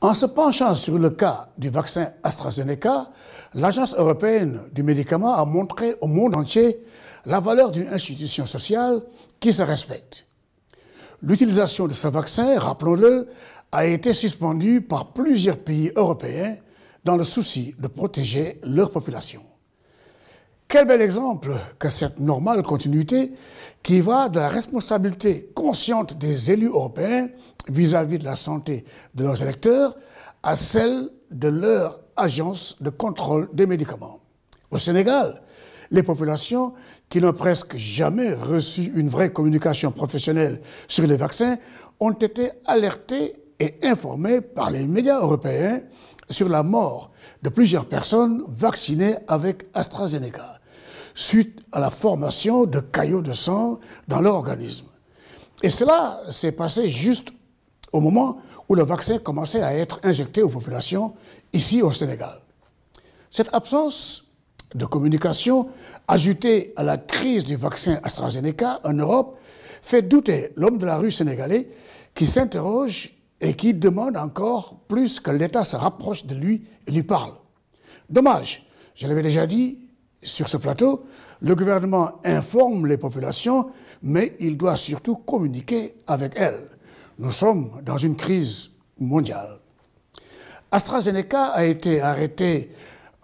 En se penchant sur le cas du vaccin AstraZeneca, l'Agence européenne du médicament a montré au monde entier la valeur d'une institution sociale qui se respecte. L'utilisation de ce vaccin, rappelons-le, a été suspendue par plusieurs pays européens dans le souci de protéger leur population. Quel bel exemple que cette normale continuité qui va de la responsabilité consciente des élus européens vis-à-vis de la santé de leurs électeurs à celle de leur agence de contrôle des médicaments. Au Sénégal, les populations qui n'ont presque jamais reçu une vraie communication professionnelle sur les vaccins ont été alertées et informées par les médias européens sur la mort de plusieurs personnes vaccinées avec AstraZeneca, suite à la formation de caillots de sang dans leur organisme. Et cela s'est passé juste au moment où le vaccin commençait à être injecté aux populations ici au Sénégal. Cette absence de communication, ajoutée à la crise du vaccin AstraZeneca en Europe, fait douter l'homme de la rue sénégalais qui s'interroge et qui demande encore plus que l'État se rapproche de lui et lui parle. Dommage, je l'avais déjà dit sur ce plateau, le gouvernement informe les populations, mais il doit surtout communiquer avec elles. Nous sommes dans une crise mondiale. AstraZeneca a été arrêté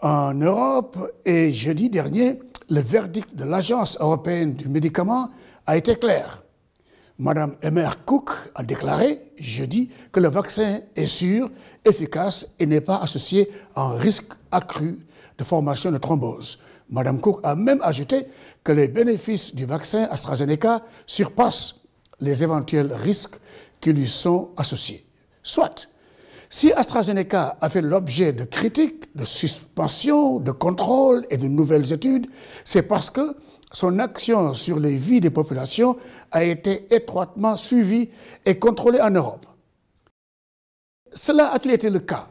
en Europe et jeudi dernier, le verdict de l'Agence européenne du médicament a été clair. Madame Emmer Cook a déclaré jeudi que le vaccin est sûr, efficace et n'est pas associé à un risque accru de formation de thrombose. Madame Cook a même ajouté que les bénéfices du vaccin AstraZeneca surpassent les éventuels risques qui lui sont associés. Soit, si AstraZeneca a fait l'objet de critiques, de suspensions, de contrôles et de nouvelles études, c'est parce que son action sur les vies des populations a été étroitement suivie et contrôlée en Europe. Cela a-t-il été le cas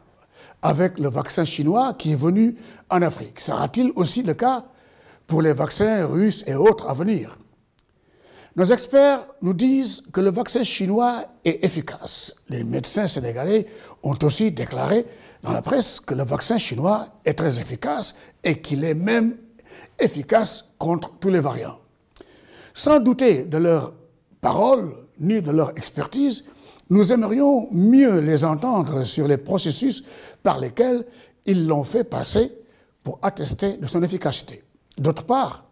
avec le vaccin chinois qui est venu en Afrique? Sera-t-il aussi le cas pour les vaccins russes et autres à venir? Nos experts nous disent que le vaccin chinois est efficace. Les médecins sénégalais ont aussi déclaré dans la presse que le vaccin chinois est très efficace et qu'il est même efficace contre tous les variants. Sans douter de leurs paroles ni de leur expertise, nous aimerions mieux les entendre sur les processus par lesquels ils l'ont fait passer pour attester de son efficacité. D'autre part,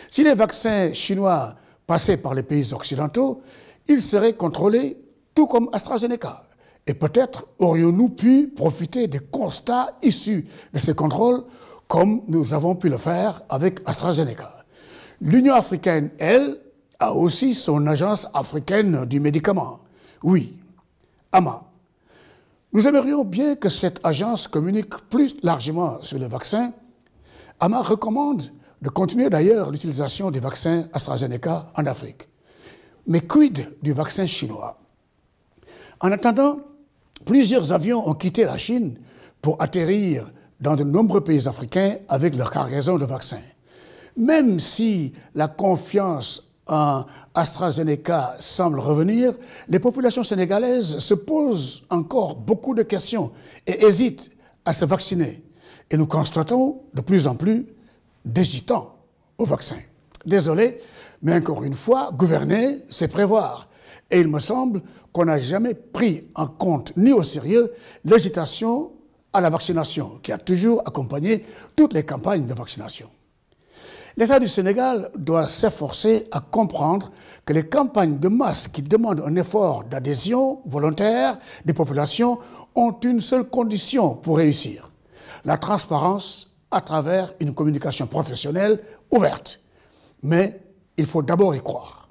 si les vaccins chinois passaient par les pays occidentaux, ils seraient contrôlés tout comme AstraZeneca. Et peut-être aurions-nous pu profiter des constats issus de ces contrôles comme nous avons pu le faire avec AstraZeneca. L'Union africaine, elle, a aussi son agence africaine du médicament. Oui, AMA. Nous aimerions bien que cette agence communique plus largement sur les vaccins. AMA recommande de continuer d'ailleurs l'utilisation des vaccins AstraZeneca en Afrique. Mais quid du vaccin chinois? En attendant, plusieurs avions ont quitté la Chine pour atterrir dans de nombreux pays africains avec leur cargaison de vaccins. Même si la confiance en AstraZeneca semble revenir, les populations sénégalaises se posent encore beaucoup de questions et hésitent à se vacciner. Et nous constatons de plus en plus d'hésitants au vaccin. Désolé, mais encore une fois, gouverner, c'est prévoir. Et il me semble qu'on n'a jamais pris en compte ni au sérieux l'hésitation à la vaccination, qui a toujours accompagné toutes les campagnes de vaccination. L'État du Sénégal doit s'efforcer à comprendre que les campagnes de masse qui demandent un effort d'adhésion volontaire des populations ont une seule condition pour réussir: la transparence à travers une communication professionnelle ouverte. Mais il faut d'abord y croire.